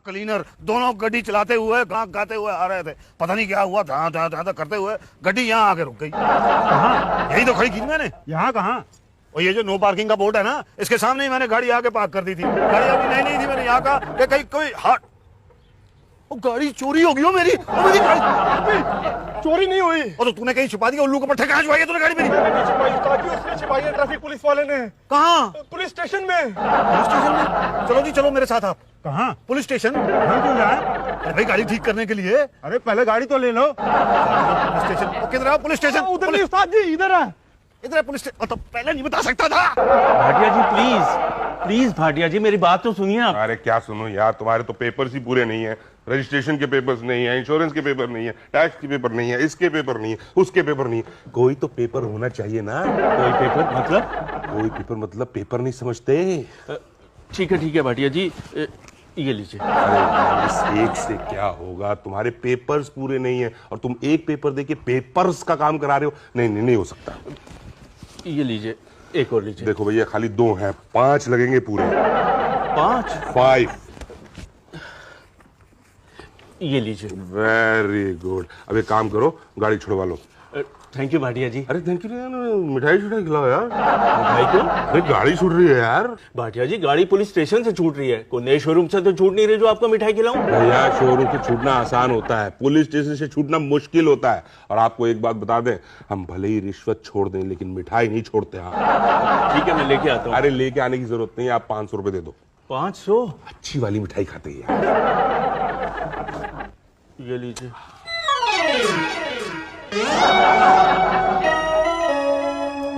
Cleaner दोनों गाड़ी चलाते हुए गाते हुए आ रहे थे। पता नहीं क्या हुआ, जहाँ करते हुए गाड़ी यहाँ आके रुक गई। कहाँ? यही तो खड़ी की मैंने। यहाँ कहाँ? और ये जो नो पार्किंग का बोर्ड है ना, इसके सामने ही मैंने गाड़ी आके पार्क कर दी थी। गाड़ी अभी नहीं थी, मैंने यहाँ कहा कि कहीं कोई हाथ गाड़ी चोरी हो गई हो मेरी। मेरी गाड़ी चोरी नहीं हुई। और तो तूने कहीं छुपा दिया, उल्लू का पट्टा कहाँ छुपाई है तूने गाड़ी मेरी? मैंने नहीं छुपाई उस्ताद जी, उसने छुपाई है ट्रैफिक पुलिस वाले ने। कहाँ? पुलिस स्टेशन में। पुलिस स्टेशन में? चलो जी चलो मेरे साथ आप। कहाँ? Police station. हम क्यों जाए? अरे भाई गाड़ी ठीक करने के लिए। अरे पहले गाड़ी तो ले लो। पुलिस स्टेशन किधर है? पुलिस स्टेशन उधर नहीं उस्ताद जी, इधर है। इधर है पुलिस स्टेशन। तो पहले नहीं बता सकता था। भाटिया जी प्लीज भाटिया जी मेरी बात तो सुनिए आप। अरे क्या सुनो यार, तुम्हारे तो पेपर्स ही पूरे नहीं है। रजिस्ट्रेशन के पेपर्स नहीं है, इंश्योरेंस के पेपर नहीं है, टैक्स के पेपर नहीं है, इसके पेपर नहीं है, उसके पेपर नहीं है। कोई तो पेपर होना चाहिए ना। कोई पेपर मतलब? कोई पेपर मतलब पेपर नहीं समझते। ठीक है भाटिया जी, ये लीजिए। अरे यार, इस एक से क्या होगा? तुम्हारे पेपर्स पूरे नहीं है और तुम एक पेपर देके पेपर्स का काम करा रहे हो। नहीं हो सकता। ये लीजिए, एक और लीजिए। देखो भैया, खाली 2 हैं, 5 लगेंगे पूरे। 5? ये लीजिए। Very good. अब एक काम करो, गाड़ी छुड़वा लो। थैंक यू भाटिया जी। अरे थैंक यू, मिठाई खिलाओ यार। भाई क्यों? अरे गाड़ी छूट रही है यार। भाटिया जी गाड़ी पुलिस स्टेशन से छूट रही है, कोई नए शोरूम से तो छूट नहीं रही जो आपको मिठाई खिलाऊं। भैया शोरूम से छूटना आसान होता है, पुलिस स्टेशन से छूटना मुश्किल होता है। और आपको एक बात बता दें, हम भले ही रिश्वत छोड़ दें लेकिन मिठाई नहीं छोड़ते। हाँ ठीक है, मैं लेके आता हूँ। अरे लेके आने की जरूरत नहीं है, आप 500 रुपए दे दो। 500? अच्छी वाली मिठाई खाते हैं। ये लीजिए।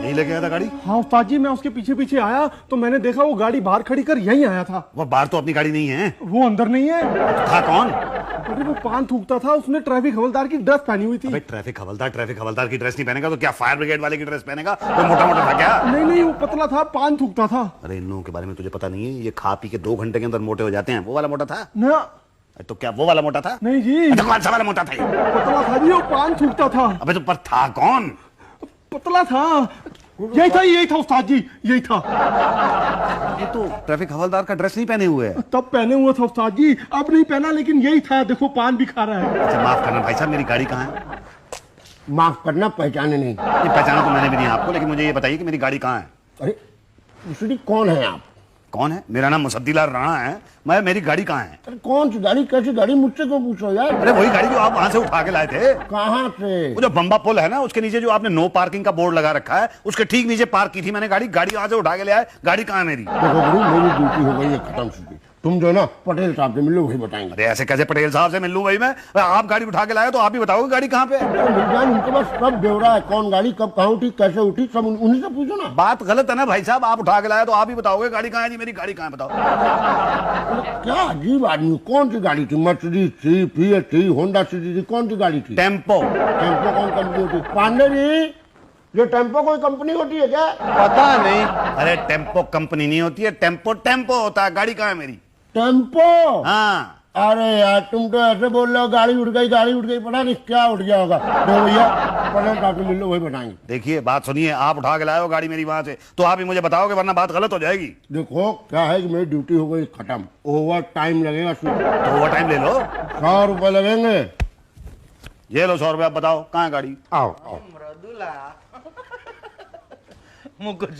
यही लेके आया था गाड़ी? हाँ उस्ताद जी, मैं उसके पीछे आया तो मैंने देखा वो गाड़ी बाहर खड़ी कर यहीं आया था। वो बाहर तो अपनी गाड़ी नहीं है। वो अंदर नहीं है। था कौन? अरे वो पान थूकता था, उसने ट्रैफिक हवलदार की ड्रेस पहनी हुई थी। अबे ट्रैफिक हवलदार की ड्रेस नहीं पहनेगा तो क्या फायर ब्रिगेड वाले की ड्रेस पहनेगा? वो मोटा था क्या? नहीं वो पतला था, पान थूकता था। अरे इन लोगों के बारे में तुझे पता नहीं है, ये खा पी के 2 घंटे के अंदर मोटे हो जाते हैं। वो वाला मोटा था ना? तो क्या वो वाला मोटा था? नहीं जी। तो कौन सा वाला मोटा था? पतला था जी, वो पान थूकता था। अबे तो पर था कौन? पतला था। यही था उस्ताद जी, यही था। ये तो ट्रैफिक हवलदार का ड्रेस नहीं पहने हुए है। तब पहने हुआ था उस्ताद जी, अब नहीं पहना, लेकिन यही था। देखो पान भी खा रहा है। अच्छा माफ करना भाई साहब, मेरी गाड़ी कहाँ है? माफ करना, पहचाने नहीं। ये पहचाना तो मैंने भी नहीं आपको, लेकिन मुझे ये बताइए कि मेरी गाड़ी कहाँ है? अरे दूसरी कौन है आप? कौन है? मेरा नाम मुसद्दीलाल राणा है। मेरी गाड़ी कहाँ है? अरे कौन सी गाड़ी, कैसी गाड़ी, मुझसे क्यों पूछो यार? अरे वही गाड़ी जो आप वहां से उठा के लाए थे। कहाँ से? वो जो बम्बा पुल है ना, उसके नीचे जो आपने नो पार्किंग का बोर्ड लगा रखा है, उसके ठीक नीचे पार्क की थी मैंने गाड़ी वहां से उठा के ले आए। गाड़ी कहाँ है मेरी? देखो गुरु, मेरी ड्यूटी हो गई है खत्म सीधी। तुम जो ना पटेल साहब से मिलो, वही बताएंगे। अरे ऐसे कैसे पटेल साहब से मिल लूं भाई मैं? आप गाड़ी उठा के लाए तो आप ही बताओगे गाड़ी कहाँ पे है? मिर्जान, उनके पास सब ब्यौरा है, कौन गाड़ी कब कहाँ उठी, कैसे उठी, सब उन्हीं से पूछो ना। बात गलत है ना भाई साहब, आप उठा के लाए तो आप ही बताओगे गाड़ी कहाँ है जी। मेरी गाड़ी कहाँ है बताओ। क्या अजीब आदमी, कौन सी गाड़ी थी? मर्सिडीज थी, फिएट थी, होंडा सिटी थी, कौन सी गाड़ी थी? टेम्पो। टेम्पो कौन कंपनी होती? पांडे जी, ये टेम्पो कोई कंपनी होती है क्या? पता नहीं। अरे टेम्पो कंपनी नहीं होती है, टेम्पो होता है। गाड़ी कहाँ है मेरी? टेम्पो? हाँ। अरे यार, तुम तो ऐसे बोल रहे हो गाड़ी उठ गई, पता नहीं क्या उठ गया होगा। देखो भैया, पटेल साहब से मिल लो, वही बताएंगे। देखिए बात सुनिए, आप उठा के लाए हो गाड़ी मेरी वहां से, तो आप ही मुझे बताओगे, वरना बात गलत हो जाएगी। देखो क्या है कि मेरी ड्यूटी हो गई खत्म, ओवर टाइम लगेगा। तो ओवर टाइम ले लो। 100 रुपए लगेंगे। ये लो 100 रुपए। आप बताओ कहाँ है गाड़ी? आओ। मुकुट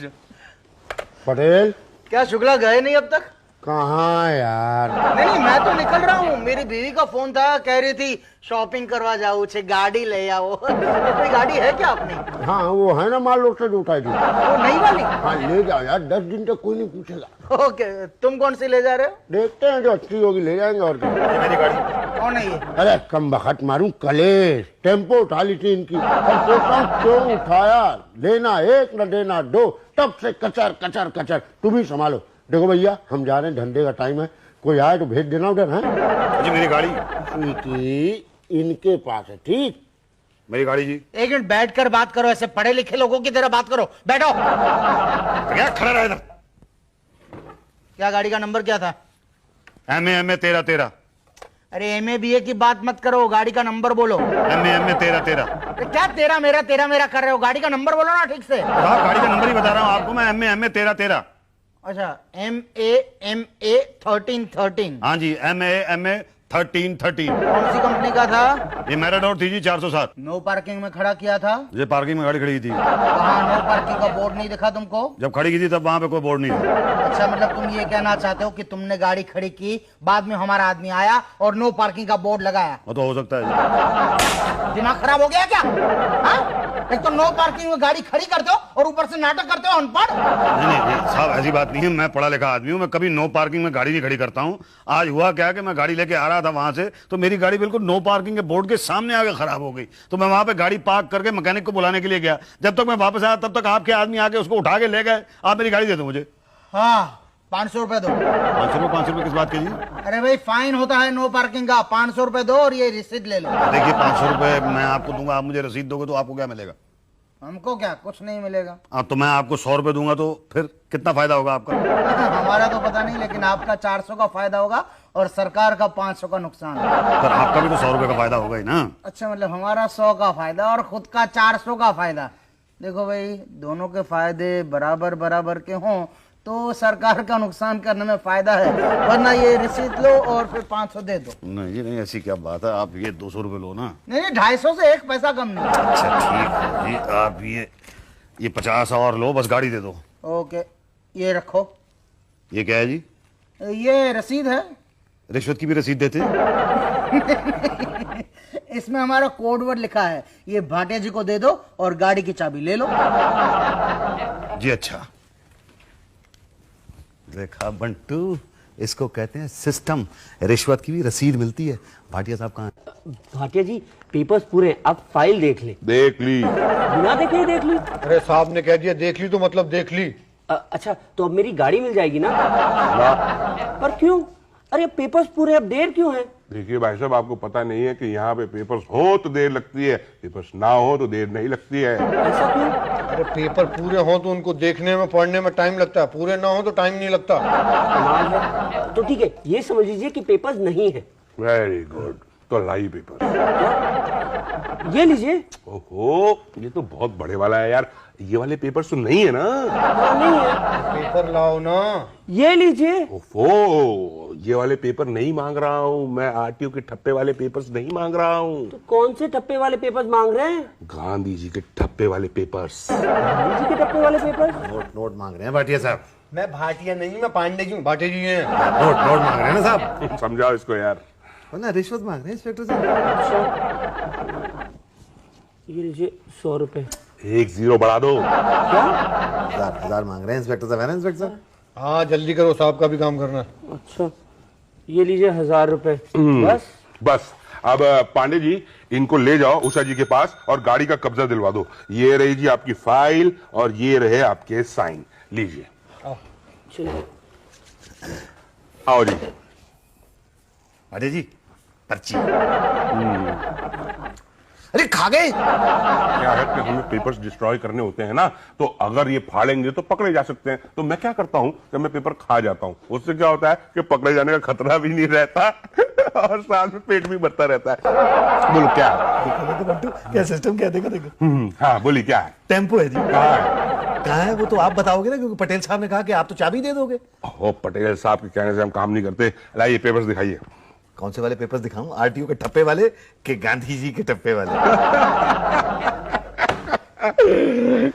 पटेल क्या शुक्ला गए नहीं अब तक? कहाँ यार? नहीं मैं तो निकल रहा हूँ। मेरी बीवी का फोन था, कह रही थी शॉपिंग करवा जाओ, छे गाड़ी ले आओ। कोई गाड़ी है क्या अपनी? हाँ वो है ना, माल रोड से जो उठाई थी। वो नई वाली? हाँ ले जाओ यार, 10 दिन तक कोई नहीं पूछेगा। ओके, तुम कौन सी ले जा रहे हो? देखते हैं, जो अच्छी होगी ले जाएंगे। और क्या? ये मेरी गाड़ी। कौन है ये? अरे कम बखत मारूं, कलेश टेम्पो उठा ली थी इनकी। अब सोचता हूँ क्यों उठाया, लेना एक न देना दो, तब से कचर कचर कचर। तुम ही संभालो। देखो भैया, हम जा रहे हैं, धंधे का टाइम है, कोई आए तो भेज देना उधर। है जी मेरी गाड़ी। स्वीटी इनके पास है, ठीक? मेरी गाड़ी जी। एक मिनट बैठ कर बात करो, ऐसे पढ़े लिखे लोगों की तरह बात करो। बैठो। क्या खड़ा रहा इधर? क्या गाड़ी का नंबर क्या था? MA 1313। अरे MA BA की बात मत करो, गाड़ी का नंबर बोलो। MA 1313। क्या तेरा मेरा कर रहे हो? गाड़ी का नंबर बोलो ना ठीक से। गाड़ी का नंबर ही बता रहा हूँ आपको मैं। MA 1313। अच्छा, MA 1313। हाँ जी, MA 1313। कौन सी कंपनी का था? ये मैराडोर थी जी 407। नो पार्किंग में खड़ा किया था? ये पार्किंग में गाड़ी खड़ी थी। वहाँ नो पार्किंग का बोर्ड नहीं दिखा तुमको? जब खड़ी की थी तब वहां पे कोई बोर्ड नहीं था। अच्छा, मतलब तुम ये कहना चाहते हो कि तुमने गाड़ी खड़ी की, बाद में हमारा आदमी आया और नो पार्किंग का बोर्ड लगाया? वो तो हो सकता है जी। दिमाग खराब हो गया क्या? हाँ? एक तो नो पार्किंग में गाड़ी खड़ी करते हो और ऊपर से नाटक करते हो अनपढ़। नहीं साहब, ऐसी बात नहीं है। मैं पढ़ा लिखा आदमी हूँ, मैं कभी नो पार्किंग में गाड़ी नहीं खड़ी करता हूँ। आज हुआ क्या कि मैं गाड़ी लेके आ रहा था वहां से, तो मेरी गाड़ी बिल्कुल नो पार्किंग के बोर्ड के सामने आके खराब हो गई। तो मैं वहां पे गाड़ी पार्क करके मैकेनिक को बुलाने के लिए गया। जब तक मैं वापस आया तब तक आपके आदमी आके उसको उठा के ले गए। आप मेरी गाड़ी दे दो मुझे। हाँ, 500 रुपए दो। 500 रुपए किस बात के जी? अरे भाई, फाइन होता है नो पार्किंग का। 500 रुपए दो और ये रसीद ले लो। देखिए, 500 रुपए मैं आपको दूंगा, आप मुझे रसीद दोगे तो आपको क्या मिलेगा? हमको क्या, कुछ नहीं मिलेगा। तो मैं आपको 100 रुपए दूंगा तो फिर कितना फायदा होगा आपका? हमारा तो पता नहीं, लेकिन आपका 400 का फायदा होगा और सरकार का 500 का नुकसान। पर आपका भी तो 100 रुपए का फायदा होगा ही ना। अच्छा, मतलब हमारा 100 का फायदा और खुद का 400 का फायदा। देखो भाई, दोनों के फायदे बराबर बराबर के हों तो सरकार का नुकसान करने में फायदा है, वरना ये रसीद लो और फिर 500 दे दो। नहीं जी नहीं, ऐसी क्या बात है। आप ये 200 रुपए लो ना। नहीं, 250 से एक पैसा कम नहीं। अच्छा ठीक है जी, आप ये 50 और लो, बस गाड़ी दे दो। ओके, ये रखो। ये क्या है जी? ये रसीद है। रिश्वत की भी रसीद देते? इसमें हमारा कोड वर्ड लिखा है। ये भाटिया जी को दे दो और गाड़ी की चाबी ले लो। जी अच्छा। देखा बंटू, इसको कहते हैं सिस्टम। रिश्वत की भी रसीद मिलती है। भाटिया साहब कहाँ हैं? भाटिया जी, पेपर्स पूरे, आप फाइल देख ले। देख ली। बिना देखे ही देख ली? अरे साहब ने कह दिया देख ली तो मतलब देख ली। अच्छा, तो अब मेरी गाड़ी मिल जाएगी ना? पर क्यों? अरे पेपर्स पूरे, अब देर क्यों है? देखिए भाई साहब, आपको पता नहीं है कि यहाँ पे पेपर्स हो तो देर लगती है, पेपर्स ना हो तो देर नहीं लगती है। ऐसा क्यों? अरे पेपर पूरे हो तो उनको देखने में पढ़ने में टाइम लगता है, पूरे ना हो तो टाइम नहीं लगता। कमाल है। तो ठीक है, ये समझ लीजिए कि पेपर्स नहीं है। वेरी गुड, तो लाई पेपर। ये लीजिए। ओहो, ये तो बहुत बड़े वाला है यार। ये वाले पेपर तो नहीं है ना? नहीं है। पेपर लाओ ना। ये लीजिए। ओफो, ये वाले पेपर नहीं मांग रहा हूँ मैं। आरटीओ के ठप्पे वाले पेपर्स नहीं मांग रहा हूँ। तो कौन से ठप्पे वाले पेपर्स मांग रहे हैं? गांधी जी के ठप्पे वाले पेपर्स। गांधी जी के ठप्पे वाले पेपर्स? नोट मांग रहे हैं भाटिया साहब। मैं भाटिया नहीं, मैं पांडे जी हूँ। भाटिया जी हैं। नोट मांग रहे हैं ना साहब। समझाओ इसको यार। ना रिश्वत मांग रहे हैं इंस्पेक्टर साहब। अच्छा, ये लीजिए 100 रुपए। 1 0 बढ़ा दो। क्या? 1000 मांग रहे हैं इंस्पेक्टर साहब, है ना इंस्पेक्टर साहब? हाँ जल्दी करो, साहब का भी काम करना है। अच्छा, ये लीजिए 1000 रुपए। बस? बस अब पांडे जी, इनको ले जाओ उषा जी के पास और गाड़ी का कब्जा दिलवा दो। ये रही जी आपकी फाइल और ये रहे आपके साइन। लीजिए। चलिए। आओ जी। अरे जी, पर्ची। अरे खा गए। क्या है कि हमें पेपर्स डिस्ट्रॉय करने होते हैं ना, तो अगर ये फाड़ेंगे तो पकड़े जा सकते हैं। तो मैं क्या करता हूँ कि मैं पेपर खा जाता हूँ। उससे क्या होता है कि पकड़े जाने का खतरा भी नहीं रहता और साथ में पेट भी भरता रहता है। बोलो क्या है? क्या सिस्टम क्या? देखो। हाँ बोली क्या है? टेम्पो है जी। कहाँ है? कहाँ है वो तो आप बताओगे ना, क्योंकि पटेल साहब ने कहा कि आप तो चाबी दे दोगे। ओ, पटेल साहब के कहने से हम काम नहीं करते। लाइए पेपर्स दिखाइए। कौन से वाले पेपर्स दिखाऊं? आरटीओ के ठप्पे वाले कि गांधी जी के ठप्पे वाले?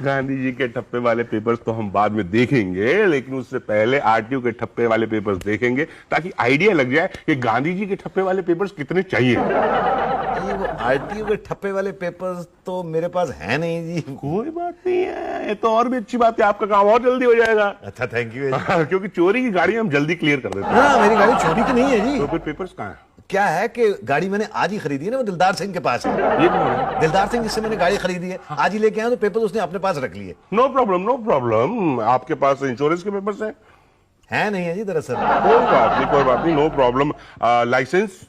गांधी जी के ठप्पे वाले पेपर्स तो हम बाद में देखेंगे, लेकिन उससे पहले आरटीओ के ठप्पे वाले पेपर्स देखेंगे ताकि आइडिया लग जाए कि गांधी जी के ठप्पे वाले पेपर्स कितने चाहिए। वो आरटीओ के ठप्पे वाले पेपर्स तो मेरे पास है नहीं जी। कोई बात नहीं है, ये तो और भी अच्छी बात है, आपका काम और जल्दी हो जाएगा। अच्छा थैंक यू। क्योंकि चोरी की गाड़ी हम जल्दी क्लियर कर देते हैं। हाँ, मेरी गाड़ी चोरी की नहीं है जी। तो फिर पेपर्स कहाँ है? क्या है कि गाड़ी मैंने आज ही खरीदी है ना, वो दिलदार सिंह के पास है। ये कौन है? दिलदार सिंह जिससे मैंने गाड़ी खरीदी है, आज ही लेके आया तो पेपर उसने अपने पास रख लिए। No problem no problem. आपके पास इंश्योरेंस के पेपर्स हैं? है नहीं है जी दरअसल। कोई बात नहीं, कोई बात नहीं, नो प्रॉब्लम। लाइसेंस?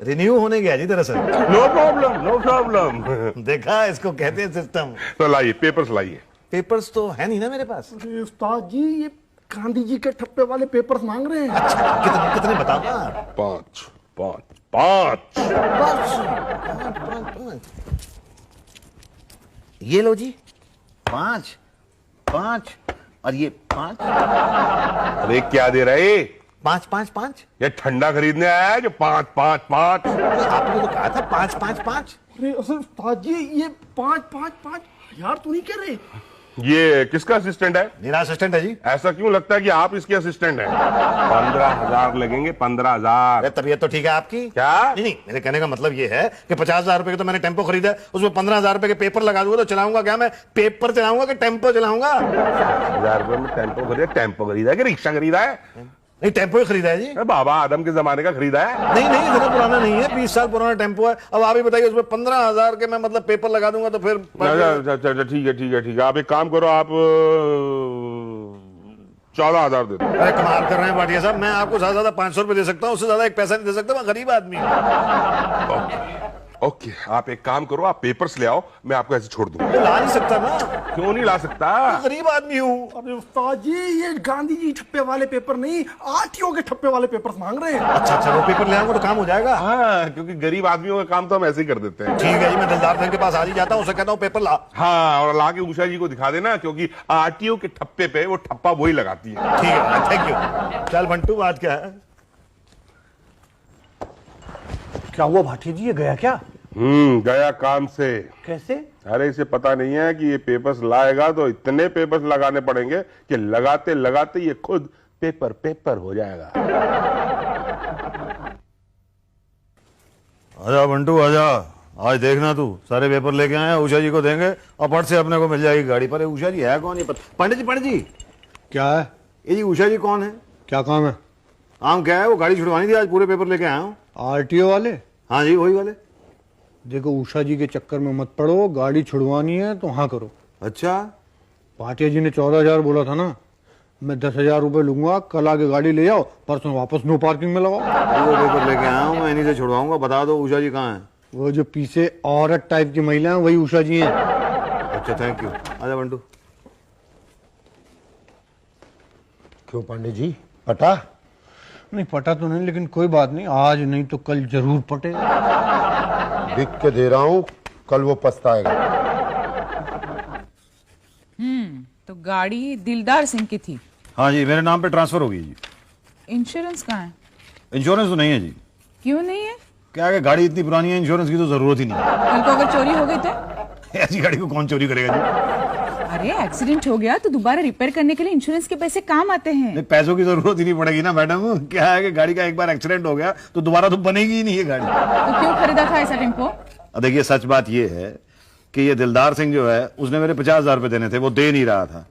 रिन्यू होने गया जी दरअसल। No problem no problem. देखा, इसको कहते हैं सिस्टम। तो लाइए पेपर्स लाइए। पेपर्स तो है नहीं ना मेरे पास। अरे उस्ताद जी, ये गांधी जी के ठप्पे वाले पेपर्स मांग रहे हैं। अच्छा, कितने कितने बताओ ना। 5 5 5। ये लो जी 5 5 और ये 5 अरे क्या दे रहे? 5 5 5। ये ठंडा खरीदने आया है जो 5 5 5? आपने तो कहा था 5 5 5। अरे असल उस्ताद जी ये 5 5 5 यार तू नहीं कह रहे। ये किसका असिस्टेंट है? मेरा असिस्टेंट है जी। ऐसा क्यों लगता है कि आप इसके असिस्टेंट हैं? 15,000 लगेंगे, 15,000। अरे तबीयत तो ठीक है आपकी? क्या? नहीं नहीं, मेरे कहने का मतलब ये है कि 50,000 रुपए का तो मैंने टेम्पो खरीदा है, उसमें 15,000 रुपए के पेपर लगा दूंगा तो चलाऊंगा क्या मैं? पेपर चलाऊंगा कि टेम्पो चलाऊंगा? 1,000 रुपए में टेम्पो खरीदा है कि रिक्शा खरीदा है? नहीं, टेम्पो ही खरीदा है जी। अरे बाबा आदम के जमाने का खरीदा है? नहीं नहीं, इतना पुराना नहीं है, 20 साल पुराना टेम्पो है। अब आप ही बताइए, उसमें 15,000 के मैं मतलब पेपर लगा दूंगा तो फिर अच्छा, ठीक है ठीक है ठीक है। आप एक काम करो, आप 14,000 दे दो। अरे कमाल कर रहे हैं भाटिया साहब, मैं आपको ज्यादा ज्यादा 500 रुपए दे सकता हूँ, उससे ज्यादा एक पैसा नहीं दे सकता, मैं गरीब आदमी हूँ। ओके, आप एक काम करो, आप पेपर्स ले आओ, मैं आपको ऐसे छोड़ दूंगा। ला नहीं सकता ना, क्यों नहीं ला सकता? गरीब आदमी हूँ। अरे उस्ताद जी ये गांधी जी ठप्पे वाले पेपर नहीं, आरटीओ के ठप्पे वाले पेपर मांग रहे हैं। अच्छा अच्छा, वो पेपर ले आऊंगा तो काम हो जाएगा। हाँ, क्योंकि गरीब आदमियों का काम तो हम ऐसे ही कर देते हैं। ठीक है जी, मैं दिलदार सिंह के पास आज ही जाता हूँ, उसे कहता हूँ पेपर ला। हाँ, और ला के उषा जी को दिखा देना, क्योंकि आरटीओ के ठप्पे पे वो ठप्पा वही लगाती है। ठीक है, थैंक यू। चल बंटू, बात क्या है? क्या हुआ भाटिया जी, ये गया क्या? गया काम से। कैसे? अरे इसे पता नहीं है कि ये पेपर्स लाएगा तो इतने पेपर्स लगाने पड़ेंगे कि लगाते लगाते ये खुद पेपर पेपर हो जाएगा। आजा बंटू आजा, आज देखना तू सारे पेपर लेके आए, उषा जी को देंगे और फट से अपने को मिल जाएगी गाड़ी पर। उषा जी है कौन ये पता? पंडित जी क्या है? ये जी उषा जी कौन है? क्या काम है? आम क्या है, वो गाड़ी छुड़वानी थी, आज पूरे पेपर लेके आया हूँ। आरटीओ वाले? हाँ जी, वही वाले। देखो उषा जी के चक्कर में मत पड़ो, गाड़ी छुड़वानी है तो हाँ करो। अच्छा, भाटिया जी ने 14,000 बोला था ना, मैं 10,000 रुपए लूंगा, कल आके गाड़ी ले जाओ, परसों वापस नो पार्किंग में लगाओ। पूरे पेपर लेके आया हूँ, मैं इन्हीं से छुड़वाऊंगा। बता दो उषा जी कहाँ है? वो जो पीछे औरत टाइप की महिला है वही उषा जी हैं। अच्छा थैंक यू, आजा बंटू। क्यों पांडे जी, पटा? नहीं पटा तो नहीं, लेकिन कोई बात नहीं, आज नहीं तो कल जरूर पटेगा। लिख के दे रहा हूँ, कल वो पछताएगा। तो गाड़ी दिलदार सिंह की थी। हाँ जी, मेरे नाम पे ट्रांसफर होगी जी। इंश्योरेंस कहाँ है? इंश्योरेंस तो नहीं है जी। क्यों नहीं है? क्या है कि गाड़ी इतनी पुरानी है, इंश्योरेंस की तो जरूरत ही नहीं है। कल को अगर चोरी हो गई तो? ऐसी गाड़ी को कौन चोरी करेगा जी? अरे एक्सीडेंट हो गया तो दोबारा रिपेयर करने के लिए इंश्योरेंस के पैसे काम आते हैं। नहीं, पैसों की जरूरत ही नहीं पड़ेगी ना मैडम। क्या है कि गाड़ी का एक बार एक्सीडेंट हो गया तो दोबारा तो बनेगी ही नहीं ये गाड़ी। तो क्यों खरीदा था ऐसा टेम्पो? देखिए सच बात ये है कि ये दिलदार सिंह जो है उसने मेरे 50,000 रुपए देने थे, वो दे नहीं रहा था,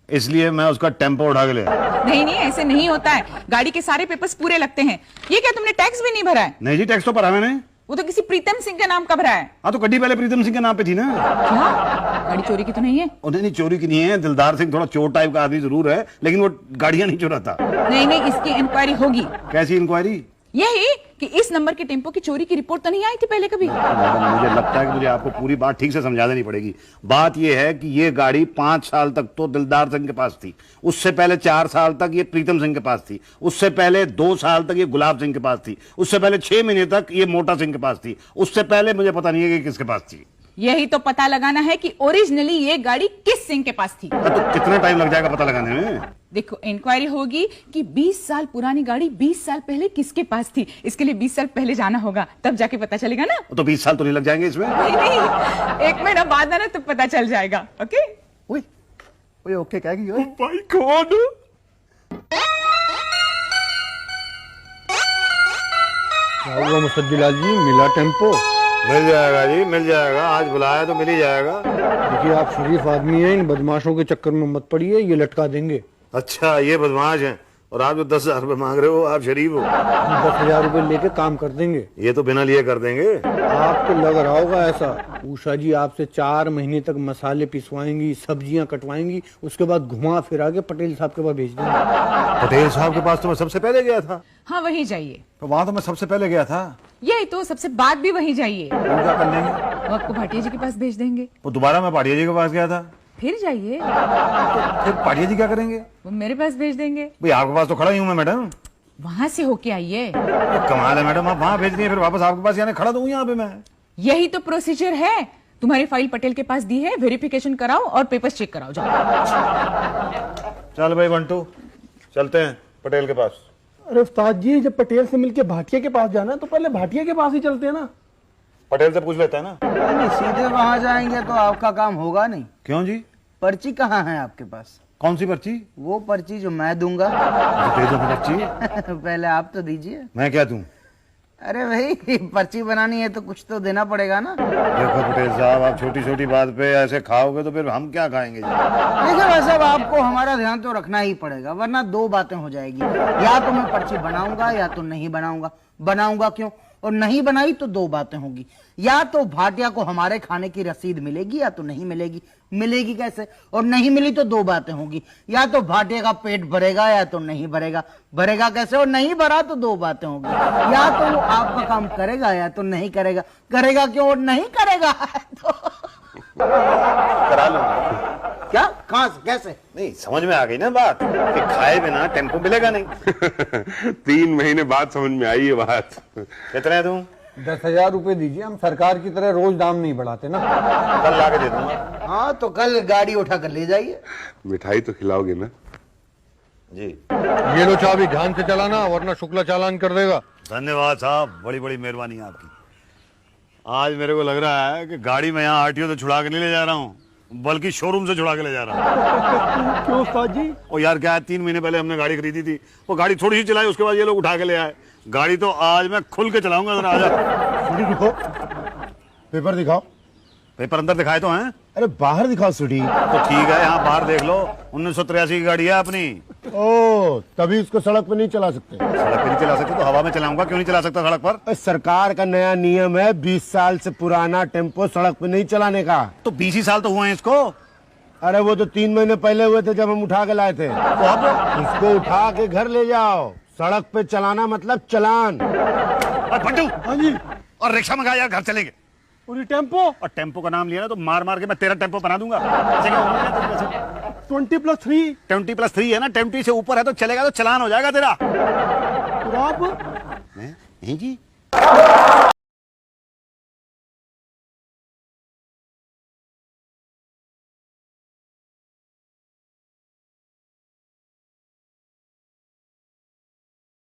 इसलिए मैं उसका टेम्पो उठा के ले आया। नहीं नहीं, ऐसे नहीं होता है, गाड़ी के सारे पेपर्स पूरे लगते हैं। ये क्या तुमने टैक्स भी नहीं भरा है? नहीं जी, टैक्स तो भरा मैंने। वो तो किसी प्रीतम सिंह के नाम का भरा है। हाँ तो गड्डी पहले प्रीतम सिंह के नाम पे थी ना। क्या गाड़ी चोरी की तो नहीं है? नहीं नहीं, चोरी की नहीं है। दिलदार सिंह थोड़ा चोर टाइप का आदमी जरूर है, लेकिन वो गाड़ियां नहीं चुराता। नहीं नहीं, इसकी इंक्वायरी होगी। कैसी इंक्वायरी? यही कि इस नंबर के टेम्पो की चोरी की रिपोर्ट तो नहीं आई थी पहले कभी? मैडम मुझे लगता है कि मुझे आपको पूरी बात ठीक से समझा देनी पड़ेगी। बात यह है कि ये गाड़ी 5 साल तक तो दिलदार सिंह के पास थी, उससे पहले 4 साल तक ये प्रीतम सिंह के पास थी, उससे पहले 2 साल तक ये गुलाब सिंह के पास थी, उससे पहले 6 महीने तक ये मोटा सिंह के पास थी, उससे पहले मुझे पता नहीं है कि किसके पास थी। यही तो पता लगाना है कि ओरिजिनली ये गाड़ी किस सिंह के पास थी। तो कितना टाइम लग जाएगा पता लगाने में? देखो इंक्वायरी होगी कि 20 साल पुरानी गाड़ी 20 साल पहले किसके पास थी, इसके लिए 20 साल पहले जाना होगा, तब जाके पता चलेगा ना। तो 20 साल तो नहीं लग जाएंगे इसमें? नहीं नहीं, 1 महीना बाद आना तो पता चल जाएगा। ओके ओके क्या की भाई कौन? क्या हुआ मुसद्दीलाल जी, मिला टेम्पो? मिल जाएगा जी, मिल जाएगा, आज बुलाया तो मिल ही जाएगा। देखिए आप शरीफ आदमी हैं, इन बदमाशों के चक्कर में मत पड़िए, ये लटका देंगे। अच्छा ये बदमाश हैं, और आप जो 10,000 रुपए मांग रहे हो, आप शरीफ हो। 10,000 रुपए लेके काम कर देंगे। ये तो बिना लिए कर देंगे। आपको लग रहा होगा ऐसा, उषा जी आपसे 4 महीने तक मसाले पिसवाएंगी, सब्जियां कटवाएंगी, उसके बाद घुमा फिरा के पटेल साहब के पास भेज देंगे। पटेल साहब के पास तो मैं सबसे पहले गया था। हाँ वही जाइए। तो वहां तो मैं सबसे पहले गया था। यही तो सबसे बाद भी वही जाइए। वो क्या कर लेंगे? वो आपको भाटिया जी के पास भेज देंगे। वो दोबारा मैं पाटिया जी के पास गया था। फिर जाइए। फिर पाटिया जी क्या करेंगे? वो मेरे पास भेज देंगे। भाई आपके पास तो खड़ा ही हूँ मैं मैडम। वहां से होके आइए। कमाल है मैडम, आप वहां भेज दिए फिर वापस आपके पास यानी खड़ा तो हूँ यहाँ पे मैं। यही तो प्रोसीजर है, तुम्हारी फाइल पटेल के पास दी है, वेरिफिकेशन कराओ और पेपर्स चेक कराओ, जाओ। चल भाई बंटू, चलते हैं पटेल के पास। अरे उस्ताद जी, जब पटेल से मिलके भाटिया के पास जाना है तो पहले भाटिया के पास ही चलते हैं ना। पटेल से पूछ लेते हैं ना। नहीं, सीधे वहां जाएंगे तो आपका काम होगा नहीं। क्यों जी? पर्ची कहाँ है आपके पास? कौन सी पर्ची? वो पर्ची जो मैं दूंगा। दे दो पर्ची। पहले आप तो दीजिए। मैं क्या दूं? अरे भाई, पर्ची बनानी है तो कुछ तो देना पड़ेगा ना। देखो पटेल साहब, आप छोटी छोटी बात पे ऐसे खाओगे तो फिर हम क्या खाएंगे जी? देखिए भाई साहब, आपको हमारा ध्यान तो रखना ही पड़ेगा, वरना दो बातें हो जाएगी। या तो मैं पर्ची बनाऊंगा या तो नहीं बनाऊंगा। बनाऊंगा क्यों और नहीं बनाई तो दो बातें होगी। या तो भाटिया को हमारे खाने की रसीद मिलेगी या तो नहीं मिलेगी। मिलेगी कैसे? और नहीं मिली तो दो बातें होगी। या तो भाटिया का पेट भरेगा या तो नहीं भरेगा। भरेगा कैसे? और नहीं भरा तो दो बातें होगी। या तो वो आपका काम करेगा या तो नहीं करेगा। करेगा क्यों और नहीं करेगा तो करा लूंगा। क्या? कहां से? कैसे? नहीं, समझ में आ गई ना बात कि खाए बिना टेम्पो मिलेगा नहीं। 3 महीने बाद समझ में आई ये बात। कितने दूं? 10,000 रुपए दीजिए, हम सरकार की तरह रोज दाम नहीं बढ़ाते ना। कल ला के दे दूंगा। हाँ तो कल गाड़ी उठा कर ले जाइए। मिठाई तो खिलाओगे ना? जी। ये लो चाबी, ध्यान से चलाना वरना शुक्ला चालान कर देगा। धन्यवाद साहब, बड़ी बड़ी मेहरबानी है आपकी। आज मेरे को लग रहा है कि गाड़ी में यहाँ आरटीओ से छुड़ा के नहीं ले जा रहा हूँ, बल्कि शोरूम से छुड़ा के ले जा रहा हूँ। क्यों उस्ताद जी? ओ यार, क्या है, 3 महीने पहले हमने गाड़ी खरीदी थी, वो गाड़ी थोड़ी सी चलाई, उसके बाद ये लोग उठा के ले आए। गाड़ी तो आज मैं खुल के चलाऊंगा। जरा आजा। रुको, पेपर दिखाओ। पेपर अंदर दिखाए तो हैं? अरे बाहर दिखाओ सुडी। तो ठीक है, यहाँ बाहर देख लो। 1983 की गाड़ी है अपनी। ओ, तभी उसको सड़क पे नहीं चला सकते। सड़क पे नहीं चला सकते तो हवा में चलाऊंगा। क्यों नहीं चला सकता सड़क पर? सरकार का नया नियम है, 20 साल से पुराना टेम्पो सड़क पे नहीं चलाने का। तो 20 ही साल तो हुए हैं इसको। अरे वो तो 3 महीने पहले हुए थे जब हम उठा के लाए थे। तो अब उसको उठा के घर ले जाओ। सड़क पे चलाना मतलब चालान। बंटू। हाँ जी। और रिक्शा मंगा यार, घर चलेंगे। पूरी टेम्पो और टेम्पो का नाम लिया ना तो मार मार के मैं तेरा टेम्पो बना दूंगा। ऐसे क्या होगा तेरे से? 20+3। 20+3 है ना, 20 से ऊपर है तो चलेगा, तो चलान हो जाएगा तेरा। और आप? नहीं जी।